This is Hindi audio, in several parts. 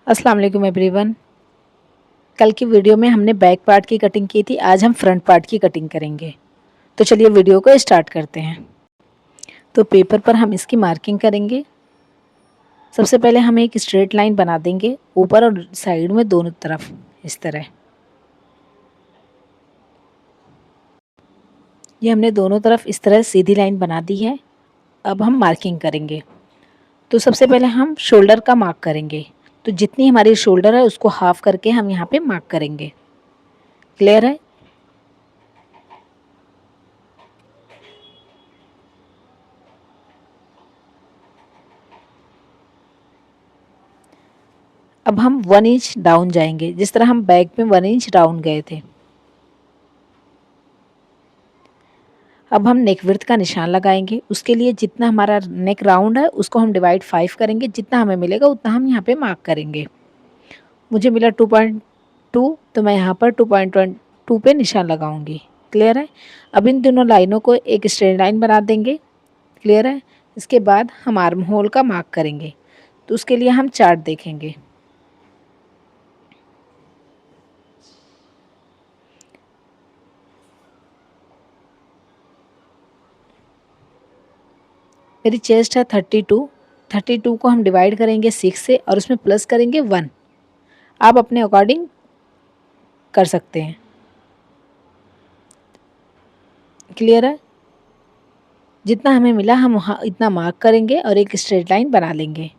अस्सलाम वालेकुम एवरीवन। कल की वीडियो में हमने बैक पार्ट की कटिंग की थी, आज हम फ्रंट पार्ट की कटिंग करेंगे। तो चलिए वीडियो को स्टार्ट करते हैं। तो पेपर पर हम इसकी मार्किंग करेंगे। सबसे पहले हम एक स्ट्रेट लाइन बना देंगे ऊपर और साइड में दोनों तरफ, इस तरह। ये हमने दोनों तरफ इस तरह सीधी लाइन बना दी है। अब हम मार्किंग करेंगे। तो सबसे पहले हम शोल्डर का मार्क करेंगे। तो जितनी हमारी शोल्डर है उसको हाफ करके हम यहाँ पे मार्क करेंगे। क्लियर है? अब हम 1 इंच डाउन जाएंगे, जिस तरह हम बैक में 1 इंच डाउन गए थे। अब हम नेक विड्थ का निशान लगाएंगे। उसके लिए जितना हमारा नेक राउंड है उसको हम डिवाइड 5 करेंगे। जितना हमें मिलेगा उतना हम यहाँ पे मार्क करेंगे। मुझे मिला 2.2, तो मैं यहाँ पर 2.2 पे निशान लगाऊंगी। क्लियर है? अब इन दोनों लाइनों को एक स्ट्रेट लाइन बना देंगे। क्लियर है? इसके बाद हम आर्म होल का मार्क करेंगे। तो उसके लिए हम चार्ट देखेंगे। मेरी चेस्ट है 32 को हम डिवाइड करेंगे 6 से और उसमें प्लस करेंगे 1। आप अपने अकॉर्डिंग कर सकते हैं। क्लियर है? जितना हमें मिला हम वहाँ इतना मार्क करेंगे और एक स्ट्रेट लाइन बना लेंगे।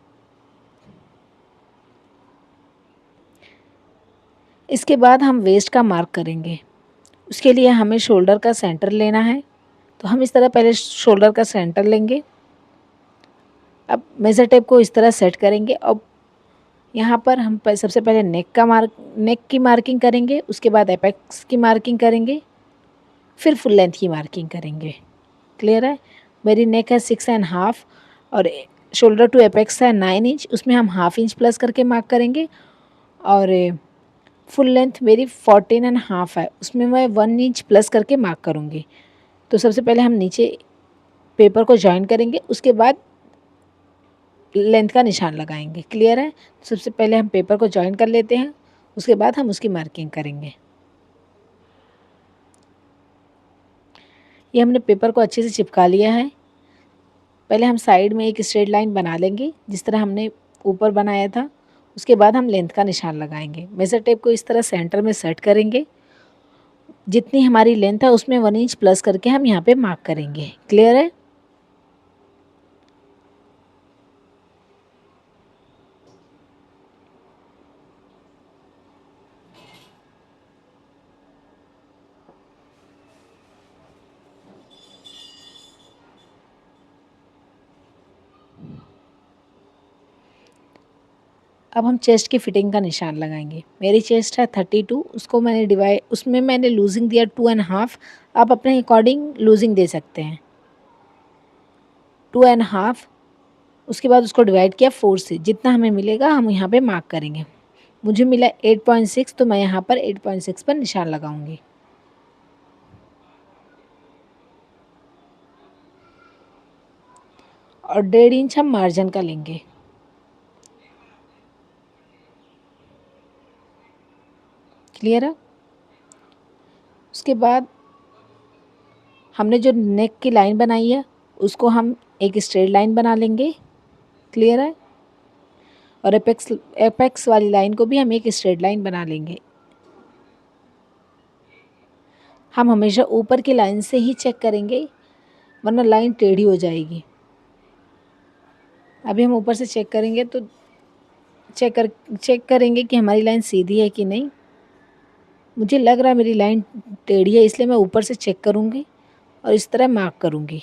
इसके बाद हम वेस्ट का मार्क करेंगे। उसके लिए हमें शोल्डर का सेंटर लेना है। तो हम इस तरह पहले शोल्डर का सेंटर लेंगे। अब मेज़र टेप को इस तरह सेट करेंगे। अब यहाँ पर हम सबसे पहले नेक की मार्किंग करेंगे, उसके बाद एपेक्स की मार्किंग करेंगे, फिर फुल लेंथ की मार्किंग करेंगे। क्लियर है? मेरी नेक है 6.5 और शोल्डर टू एपेक्स है 9 इंच, उसमें हम हाफ इंच प्लस करके मार्क करेंगे। और फुल लेंथ मेरी 14.5 है, उसमें मैं 1 इंच प्लस करके मार्क करूँगी। तो सबसे पहले हम नीचे पेपर को जॉइन करेंगे, उसके बाद लेंथ का निशान लगाएंगे। क्लियर है? तो सबसे पहले हम पेपर को जॉइन कर लेते हैं, उसके बाद हम उसकी मार्किंग करेंगे। ये हमने पेपर को अच्छे से चिपका लिया है। पहले हम साइड में एक स्ट्रेट लाइन बना लेंगे जिस तरह हमने ऊपर बनाया था। उसके बाद हम लेंथ का निशान लगाएंगे। मेज़र टेप को इस तरह सेंटर में सेट करेंगे। जितनी हमारी लेंथ है उसमें 1 इंच प्लस करके हम यहाँ पे मार्क करेंगे। क्लियर है? अब हम चेस्ट की फिटिंग का निशान लगाएंगे। मेरी चेस्ट है 32, उसको उसमें मैंने लूजिंग दिया 2.5। आप अपने अकॉर्डिंग लूजिंग दे सकते हैं। 2.5। उसके बाद उसको डिवाइड किया 4 से। जितना हमें मिलेगा हम यहाँ पे मार्क करेंगे। मुझे मिला 8.6, तो मैं यहाँ पर 8.6 पर निशान लगाऊंगी। और 1.5 इंच हम मार्जिन का लेंगे। क्लियर है? उसके बाद हमने जो नेक की लाइन बनाई है उसको हम एक स्ट्रेट लाइन बना लेंगे। क्लियर है? और एपेक्स वाली लाइन को भी हम एक स्ट्रेट लाइन बना लेंगे। हम हमेशा ऊपर की लाइन से ही चेक करेंगे, वरना लाइन टेढ़ी हो जाएगी। अभी हम ऊपर से चेक करेंगे तो चेक करेंगे कि हमारी लाइन सीधी है कि नहीं। मुझे लग रहा है मेरी लाइन टेढ़ी है, इसलिए मैं ऊपर से चेक करूँगी और इस तरह मार्क करूँगी।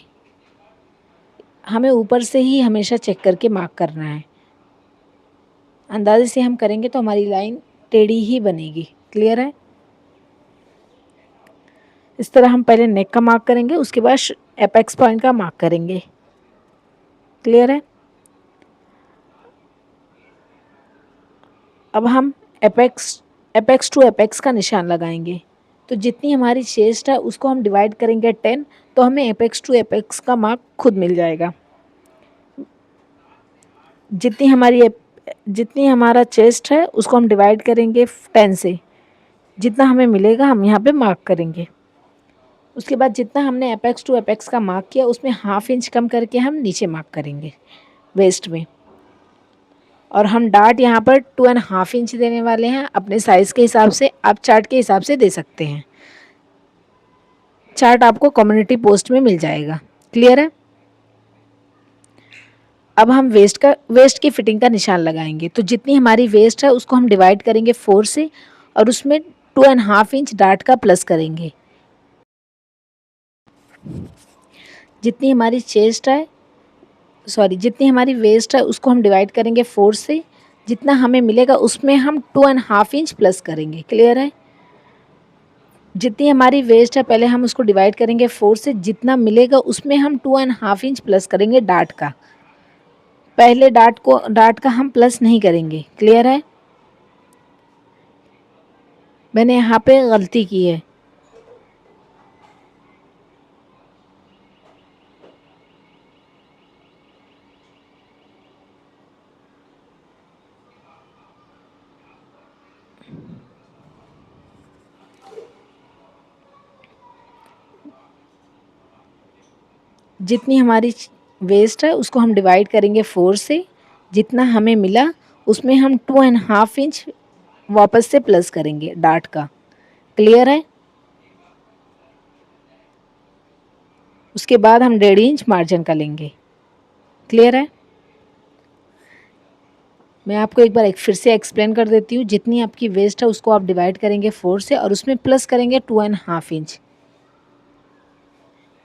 हमें ऊपर से ही हमेशा चेक करके मार्क करना है। अंदाजे से हम करेंगे तो हमारी लाइन टेढ़ी ही बनेगी। क्लियर है? इस तरह हम पहले नेक का मार्क करेंगे, उसके बाद एपेक्स पॉइंट का मार्क करेंगे। क्लियर है? अब हम एपेक्स टू एपेक्स का निशान लगाएंगे। तो जितनी हमारी चेस्ट है उसको हम डिवाइड करेंगे 10, तो हमें एपेक्स टू एपेक्स का मार्क खुद मिल जाएगा। जितनी हमारी जितनी हमारा चेस्ट है उसको हम डिवाइड करेंगे 10 से। जितना हमें मिलेगा हम यहाँ पे मार्क करेंगे। उसके बाद जितना हमने एपेक्स टू एपेक्स का मार्क किया उसमें ½ इंच कम करके हम नीचे मार्क करेंगे वेस्ट में। और हम डार्ट यहाँ पर 2½ इंच देने वाले हैं। अपने साइज़ के हिसाब से आप चार्ट के हिसाब से दे सकते हैं। चार्ट आपको कम्युनिटी पोस्ट में मिल जाएगा। क्लियर है? अब हम वेस्ट की फिटिंग का निशान लगाएंगे। तो जितनी हमारी वेस्ट है उसको हम डिवाइड करेंगे 4 से और उसमें 2½ इंच डार्ट का प्लस करेंगे। जितनी हमारी जितनी हमारी वेस्ट है उसको हम डिवाइड करेंगे 4 से। जितना हमें मिलेगा उसमें हम 2½ इंच प्लस करेंगे। क्लियर है? जितनी हमारी वेस्ट है पहले हम उसको डिवाइड करेंगे 4 से। जितना मिलेगा उसमें हम 2½ इंच प्लस करेंगे डार्ट का। पहले डार्ट का हम प्लस नहीं करेंगे। क्लियर है? मैंने यहाँ पे गलती की है। जितनी हमारी वेस्ट है उसको हम डिवाइड करेंगे 4 से। जितना हमें मिला उसमें हम 2½ इंच वापस से प्लस करेंगे डार्ट का। क्लियर है? उसके बाद हम 1.5 इंच मार्जिन का लेंगे। क्लियर है? मैं आपको एक बार फिर से एक्सप्लेन कर देती हूँ। जितनी आपकी वेस्ट है उसको आप डिवाइड करेंगे 4 से और उसमें प्लस करेंगे 2½ इंच।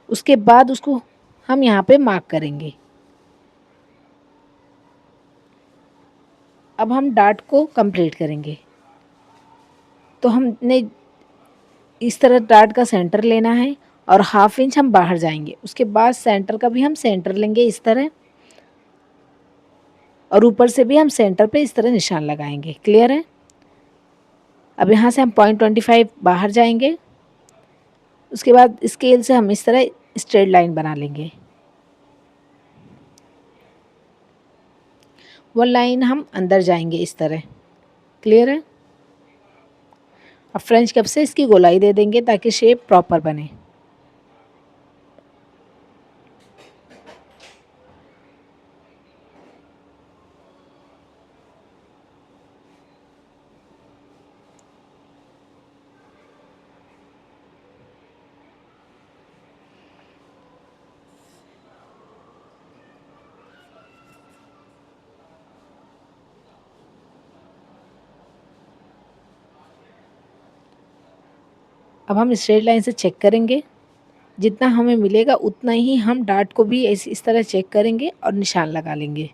उसके बाद उसको हम यहाँ पे मार्क करेंगे। अब हम डार्ट को कंप्लीट करेंगे। तो हमने इस तरह डार्ट का सेंटर लेना है और ½ इंच हम बाहर जाएंगे। उसके बाद सेंटर का भी हम सेंटर लेंगे इस तरह, और ऊपर से भी हम सेंटर पे इस तरह निशान लगाएंगे। क्लियर है? अब यहाँ से हम 0.25 बाहर जाएंगे। उसके बाद स्केल से हम इस तरह स्ट्रेट लाइन बना लेंगे। वो लाइन हम अंदर जाएंगे इस तरह। क्लियर है? अब फ्रेंच कप से इसकी गोलाई दे देंगे ताकि शेप प्रॉपर बने। अब हम स्ट्रेट लाइन से चेक करेंगे। जितना हमें मिलेगा उतना ही हम डार्ट को भी इस तरह चेक करेंगे और निशान लगा लेंगे।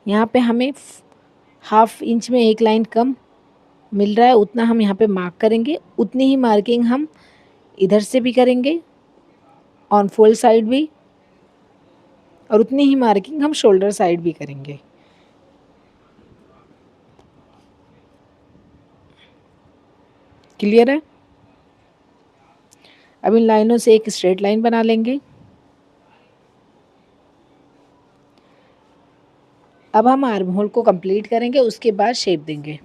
यहाँ पे हमें ½ इंच में एक लाइन कम मिल रहा है, उतना हम यहाँ पे मार्क करेंगे। उतनी ही मार्किंग हम इधर से भी करेंगे, ऑन फोल्ड साइड भी, और उतनी ही मार्किंग हम शोल्डर साइड भी करेंगे। क्लियर है? अब इन लाइनों से एक स्ट्रेट लाइन बना लेंगे। अब हम आर्म होल को कंप्लीट करेंगे, उसके बाद शेप देंगे।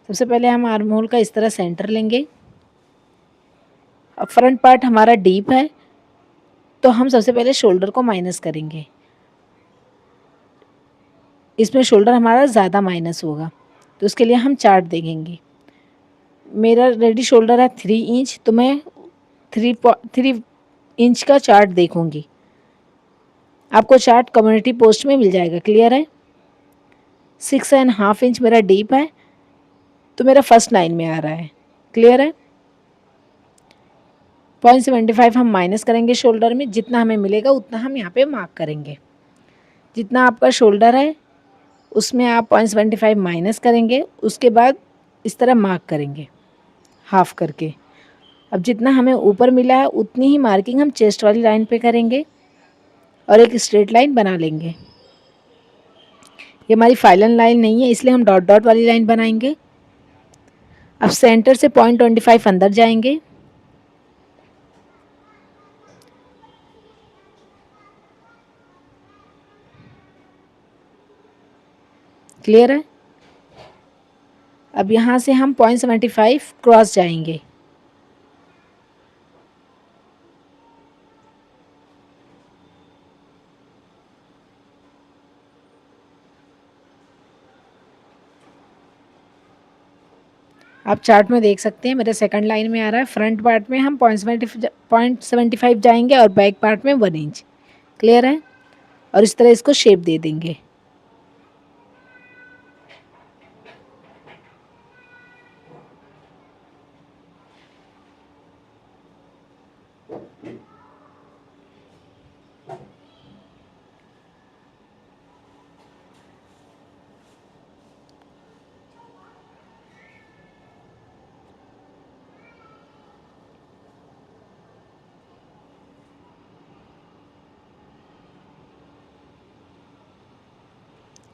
सबसे पहले हम आर्म होल का इस तरह सेंटर लेंगे। अब फ्रंट पार्ट हमारा डीप है तो हम सबसे पहले शोल्डर को माइनस करेंगे। इसमें शोल्डर हमारा ज़्यादा माइनस होगा तो उसके लिए हम चार्ट देखेंगे। मेरा रेडी शोल्डर है 3 इंच, तो मैं 3 इंच का चार्ट देखूंगी। आपको चार्ट कम्युनिटी पोस्ट में मिल जाएगा। क्लियर है? 6½ इंच मेरा डीप है तो मेरा फर्स्ट लाइन में आ रहा है। क्लियर है? 0.75 हम माइनस करेंगे शोल्डर में। जितना हमें मिलेगा उतना हम यहाँ पे मार्क करेंगे। जितना आपका शोल्डर है उसमें आप 0.75 माइनस करेंगे, उसके बाद इस तरह मार्क करेंगे हाफ करके। अब जितना हमें ऊपर मिला है उतनी ही मार्किंग हम चेस्ट वाली लाइन पे करेंगे और एक स्ट्रेट लाइन बना लेंगे। ये हमारी फाइनल लाइन नहीं है इसलिए हम डॉट डॉट वाली लाइन बनाएंगे। अब सेंटर से 0.25 अंदर जाएंगे। क्लियर है। अब यहाँ से हम 0.75 क्रॉस जाएंगे। आप चार्ट में देख सकते हैं मेरे सेकंड लाइन में आ रहा है, फ्रंट पार्ट में हम 0.75 जाएंगे और बैक पार्ट में 1 इंच। क्लियर है। और इस तरह इसको शेप दे देंगे।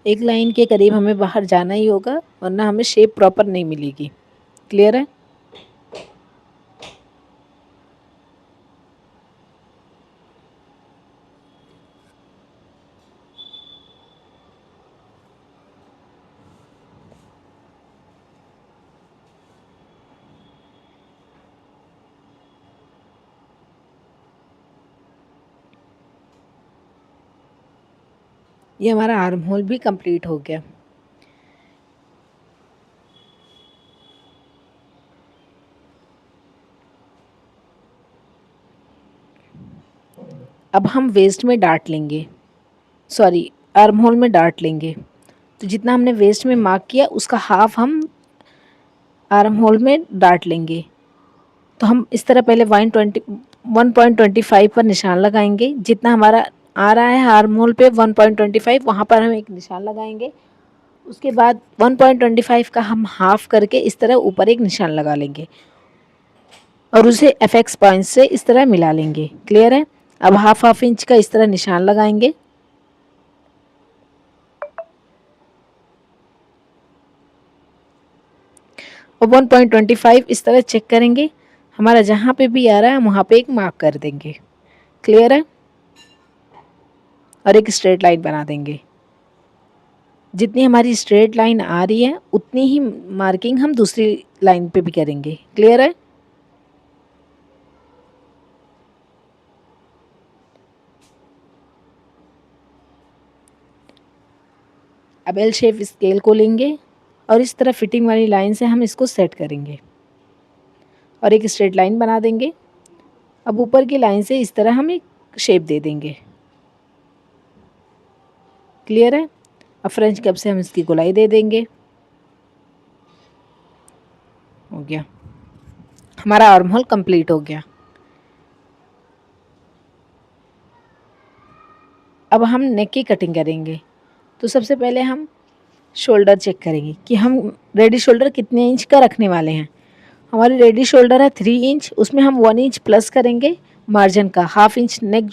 एक लाइन के करीब हमें बाहर जाना ही होगा, वरना हमें शेप प्रॉपर नहीं मिलेगी। क्लियर है। ये हमारा आर्म होल भी कंप्लीट हो गया। अब हम वेस्ट में डार्ट लेंगे, सॉरी आर्म होल में डार्ट लेंगे। तो जितना हमने वेस्ट में मार्क किया उसका हाफ हम आर्म होल में डार्ट लेंगे। तो हम इस तरह पहले 1.25 पर निशान लगाएंगे। जितना हमारा आ रहा है आर्म होल पे 1.25, वहाँ पर हम एक निशान लगाएंगे। उसके बाद 1.25 का हम हाफ करके इस तरह ऊपर एक निशान लगा लेंगे और उसे एफएक्स पॉइंट से इस तरह मिला लेंगे। क्लियर है। अब हाफ इंच का इस तरह निशान लगाएंगे और 1.25 इस तरह चेक करेंगे। हमारा जहाँ पे भी आ रहा है हम वहाँ पे एक मार्क कर देंगे। क्लियर है। और एक स्ट्रेट लाइन बना देंगे। जितनी हमारी स्ट्रेट लाइन आ रही है उतनी ही मार्किंग हम दूसरी लाइन पे भी करेंगे। क्लियर है। अब एल शेप स्केल को लेंगे और इस तरह फिटिंग वाली लाइन से हम इसको सेट करेंगे और एक स्ट्रेट लाइन बना देंगे। अब ऊपर की लाइन से इस तरह हम एक शेप दे देंगे। क्लियर है। अब फ्रेंच कप से हम इसकी गोलाई दे देंगे। हो गया, हमारा आर्म होल कंप्लीट हो गया। अब हम नेक की कटिंग करेंगे। तो सबसे पहले हम शोल्डर चेक करेंगे कि हम रेडी शोल्डर कितने इंच का रखने वाले हैं। हमारी रेडी शोल्डर है 3 इंच, उसमें हम 1 इंच प्लस करेंगे मार्जिन का, हाफ इंच नेक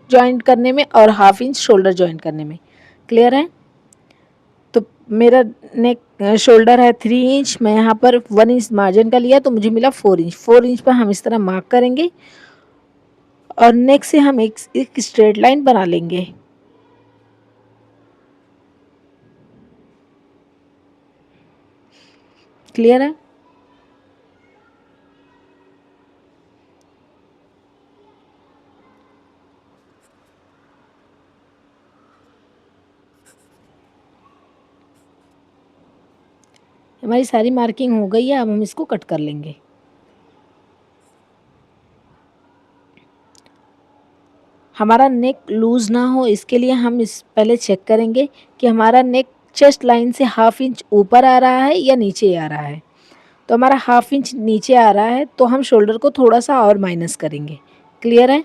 जॉइंट करने में और हाफ इंच शोल्डर जॉइंट करने में। क्लियर है। तो मेरा नेक शोल्डर है 3 इंच, मैं यहाँ पर 1 इंच मार्जिन का लिया तो मुझे मिला 4 इंच। 4 इंच पर हम इस तरह मार्क करेंगे और नेक से हम एक स्ट्रेट लाइन बना लेंगे। क्लियर है। हमारी सारी मार्किंग हो गई है। अब हम इसको कट कर लेंगे। हमारा नेक लूज़ ना हो इसके लिए हम इस पहले चेक करेंगे कि हमारा नेक चेस्ट लाइन से हाफ इंच ऊपर आ रहा है या नीचे आ रहा है। तो हमारा हाफ इंच नीचे आ रहा है तो हम शोल्डर को थोड़ा सा और माइनस करेंगे। क्लियर है।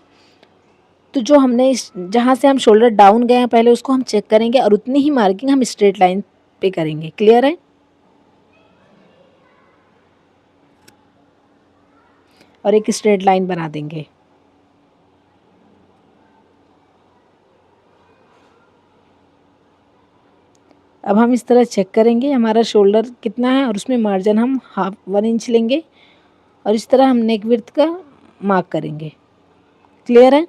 तो जो हमने इस जहाँ से हम शोल्डर डाउन गए हैं पहले उसको हम चेक करेंगे और उतनी ही मार्किंग हम स्ट्रेट लाइन पे करेंगे। क्लियर है। और एक स्ट्रेट लाइन बना देंगे। अब हम इस तरह चेक करेंगे हमारा शोल्डर कितना है और उसमें मार्जिन हम 1 इंच लेंगे और इस तरह हम नेक विड्थ का मार्क करेंगे। क्लियर है।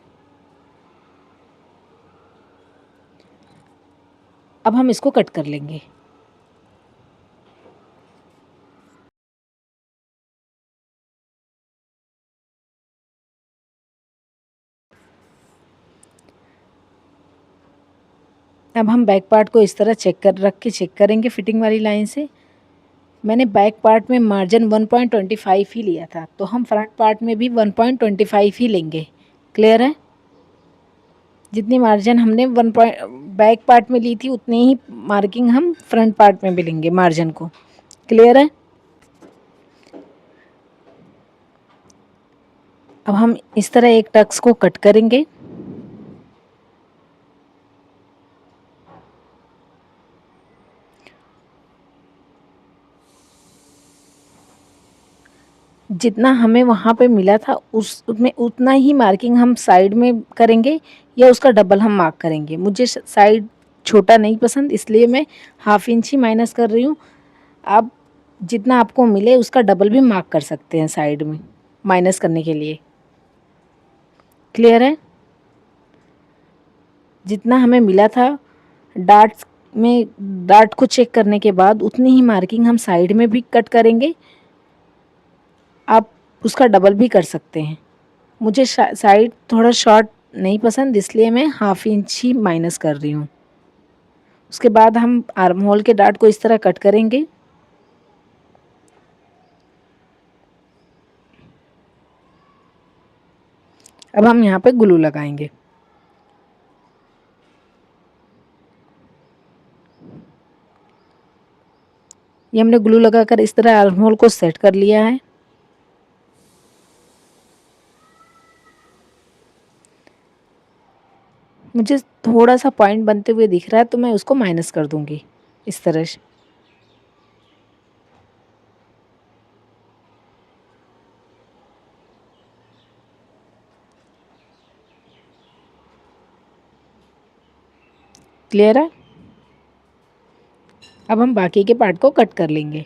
अब हम इसको कट कर लेंगे। अब हम बैक पार्ट को इस तरह रख के चेक करेंगे फिटिंग वाली लाइन से। मैंने बैक पार्ट में मार्जिन 1.25 ही लिया था, तो हम फ्रंट पार्ट में भी 1.25 ही लेंगे। क्लियर है? जितनी मार्जिन हमने बैक पार्ट में ली थी उतनी ही मार्किंग हम फ्रंट पार्ट में भी लेंगे मार्जिन को। क्लियर है? अब हम इस तरह एक टक्स को कट करेंगे। जितना हमें वहाँ पे मिला था उसमें उतना ही मार्किंग हम साइड में करेंगे या उसका डबल हम मार्क करेंगे। मुझे साइड छोटा नहीं पसंद, इसलिए मैं हाफ इंच ही माइनस कर रही हूँ। आप जितना आपको मिले उसका डबल भी मार्क कर सकते हैं साइड में माइनस करने के लिए। क्लियर है? जितना हमें मिला था डार्ट्स में, डार्ट को चेक करने के बाद उतनी ही मार्किंग हम साइड में भी कट करेंगे। आप उसका डबल भी कर सकते हैं। मुझे साइड थोड़ा शॉर्ट नहीं पसंद, इसलिए मैं हाफ इंच ही माइनस कर रही हूँ। उसके बाद हम आर्म होल के डार्ट को इस तरह कट करेंगे। अब हम यहाँ पे ग्लू लगाएंगे। ये हमने ग्लू लगाकर इस तरह आर्म होल को सेट कर लिया है। मुझे थोड़ा सा पॉइंट बनते हुए दिख रहा है, तो मैं उसको माइनस कर दूंगी इस तरह से। क्लियर है? अब हम बाकी के पार्ट को कट कर लेंगे।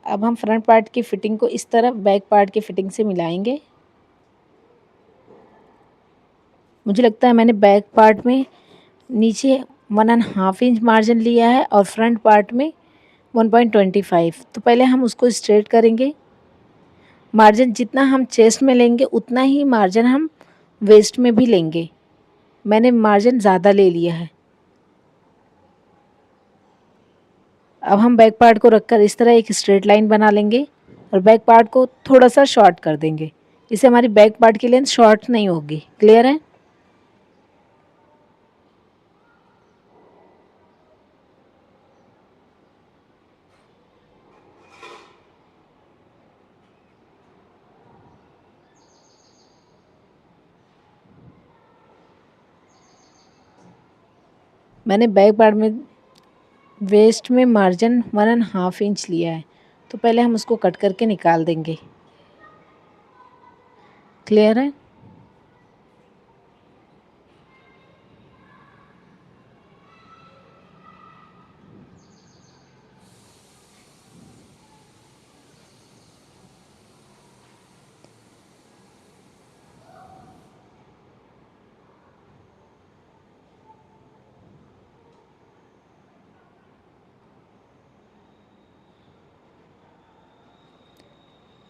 अब हम फ्रंट पार्ट की फिटिंग को इस तरह बैक पार्ट की फिटिंग से मिलाएंगे। मुझे लगता है मैंने बैक पार्ट में नीचे 1.5 इंच मार्जिन लिया है और फ्रंट पार्ट में 1.25। तो पहले हम उसको स्ट्रेट करेंगे। मार्जिन जितना हम चेस्ट में लेंगे उतना ही मार्जिन हम वेस्ट में भी लेंगे। मैंने मार्जिन ज़्यादा ले लिया है। अब हम बैक पार्ट को रखकर इस तरह एक स्ट्रेट लाइन बना लेंगे और बैक पार्ट को थोड़ा सा शॉर्ट कर देंगे। इससे हमारी बैक पार्ट की लेंथ शॉर्ट नहीं होगी। क्लियर है? मैंने बैक पार्ट में वेस्ट में मार्जिन 1.5 इंच लिया है, तो पहले हम उसको कट करके निकाल देंगे। क्लियर है?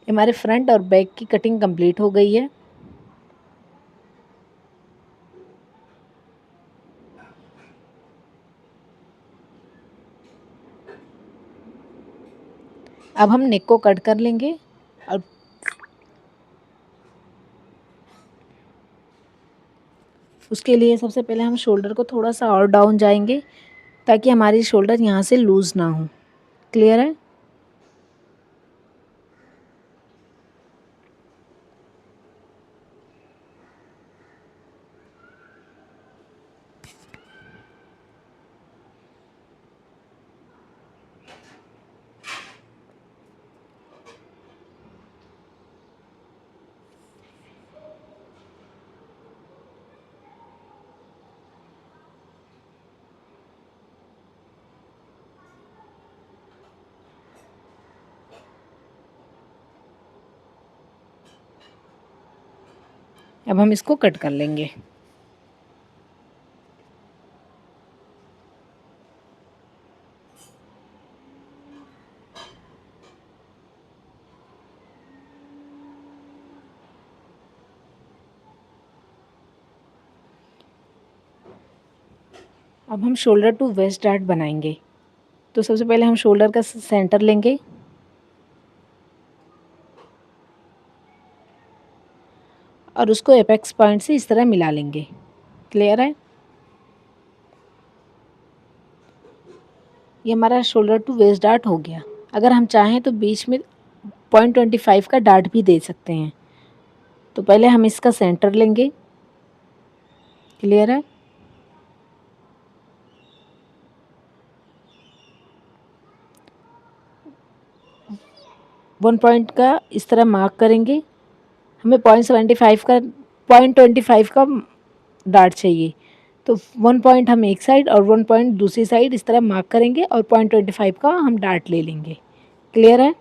हमारे फ्रंट और बैक की कटिंग कंप्लीट हो गई है। अब हम नेक को कट कर लेंगे और उसके लिए सबसे पहले हम शोल्डर को थोड़ा सा और डाउन जाएंगे ताकि हमारी शोल्डर यहाँ से लूज़ ना हो। क्लियर है? अब हम इसको कट कर लेंगे। अब हम शोल्डर टू वेस्ट डार्ट बनाएंगे। तो सबसे पहले हम शोल्डर का सेंटर लेंगे और उसको एपेक्स पॉइंट से इस तरह मिला लेंगे। क्लियर है? ये हमारा शोल्डर टू वेस्ट डार्ट हो गया। अगर हम चाहें तो बीच में 0.25 का डार्ट भी दे सकते हैं। तो पहले हम इसका सेंटर लेंगे। क्लियर है? वन पॉइंट का इस तरह मार्क करेंगे। हमें 0.25 का डार्ट चाहिए। तो 1 पॉइंट हम एक साइड और 1 पॉइंट दूसरी साइड इस तरह मार्क करेंगे और 0.25 का हम डार्ट ले लेंगे। क्लियर है?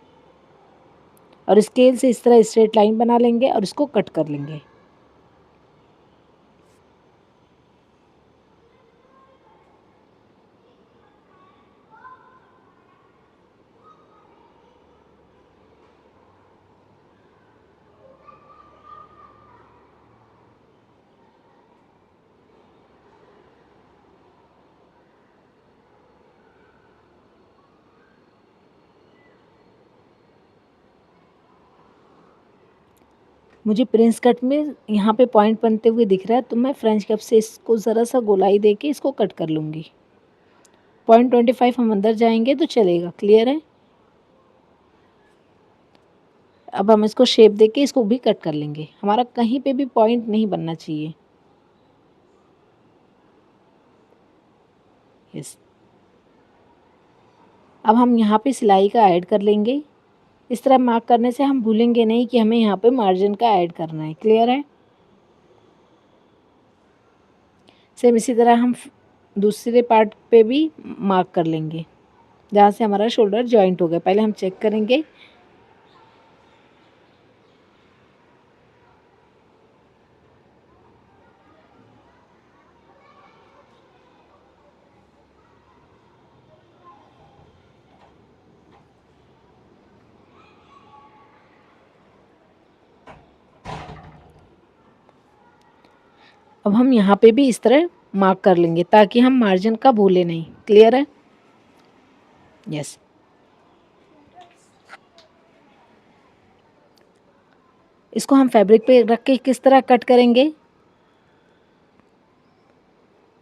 और स्केल से इस तरह स्ट्रेट लाइन बना लेंगे और इसको कट कर लेंगे। मुझे प्रिंस कट में यहाँ पे पॉइंट बनते हुए दिख रहा है, तो मैं फ्रेंच कप से इसको ज़रा सा गोलाई दे के इसको कट कर लूँगी। 0.25 हम अंदर जाएंगे तो चलेगा। क्लियर है? अब हम इसको शेप दे के इसको भी कट कर लेंगे। हमारा कहीं पे भी पॉइंट नहीं बनना चाहिए। यस। अब हम यहाँ पे सिलाई का ऐड कर लेंगे। इस तरह मार्क करने से हम भूलेंगे नहीं कि हमें यहाँ पे मार्जिन का ऐड करना है। क्लियर है? सेम इसी तरह हम दूसरे पार्ट पे भी मार्क कर लेंगे जहाँ से हमारा शोल्डर जॉइंट हो गया। पहले हम चेक करेंगे। अब हम यहाँ पे भी इस तरह मार्क कर लेंगे ताकि हम मार्जिन का भूले नहीं। क्लियर है? यस। इसको हम फैब्रिक पे रख के किस तरह कट करेंगे?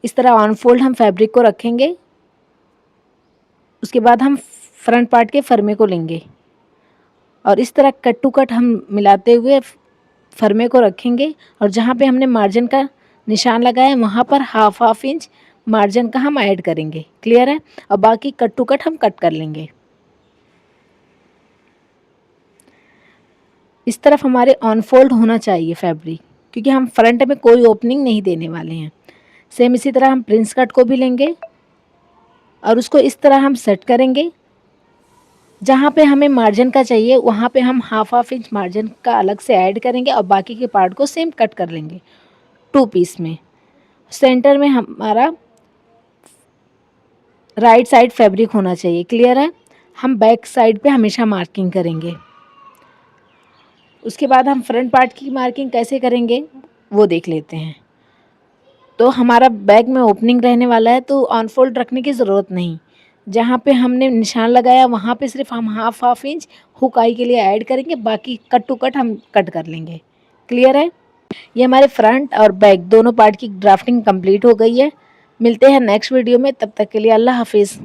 इस तरह ऑन फोल्ड हम फैब्रिक को रखेंगे। उसके बाद हम फ्रंट पार्ट के फरमे को लेंगे और इस तरह कट टू कट हम मिलाते हुए फरमे को रखेंगे और जहाँ पे हमने मार्जिन का निशान लगाया वहाँ पर हाफ इंच मार्जिन का हम ऐड करेंगे। क्लियर है? और बाकी कट टू कट हम कट कर लेंगे। इस तरफ हमारे ऑन फोल्ड होना चाहिए फैब्रिक, क्योंकि हम फ्रंट में कोई ओपनिंग नहीं देने वाले हैं। सेम इसी तरह हम प्रिंस कट को भी लेंगे और उसको इस तरह हम सेट करेंगे। जहाँ पे हमें मार्जिन का चाहिए वहाँ पे हम हाफ इंच मार्जिन का अलग से ऐड करेंगे और बाकी के पार्ट को सेम कट कर लेंगे 2 पीस में। सेंटर में हमारा राइट साइड फैब्रिक होना चाहिए। क्लियर है? हम बैक साइड पे हमेशा मार्किंग करेंगे। उसके बाद हम फ्रंट पार्ट की मार्किंग कैसे करेंगे वो देख लेते हैं। तो हमारा बैक में ओपनिंग रहने वाला है तो ऑन फोल्ड रखने की ज़रूरत नहीं। जहाँ पे हमने निशान लगाया वहाँ पे सिर्फ हम हाफ इंच हुक आई के लिए ऐड करेंगे, बाकी कट टू कट हम कट कर लेंगे। क्लियर है? ये हमारे फ्रंट और बैक दोनों पार्ट की ड्राफ्टिंग कंप्लीट हो गई है। मिलते हैं नेक्स्ट वीडियो में, तब तक के लिए अल्लाह हाफिज़।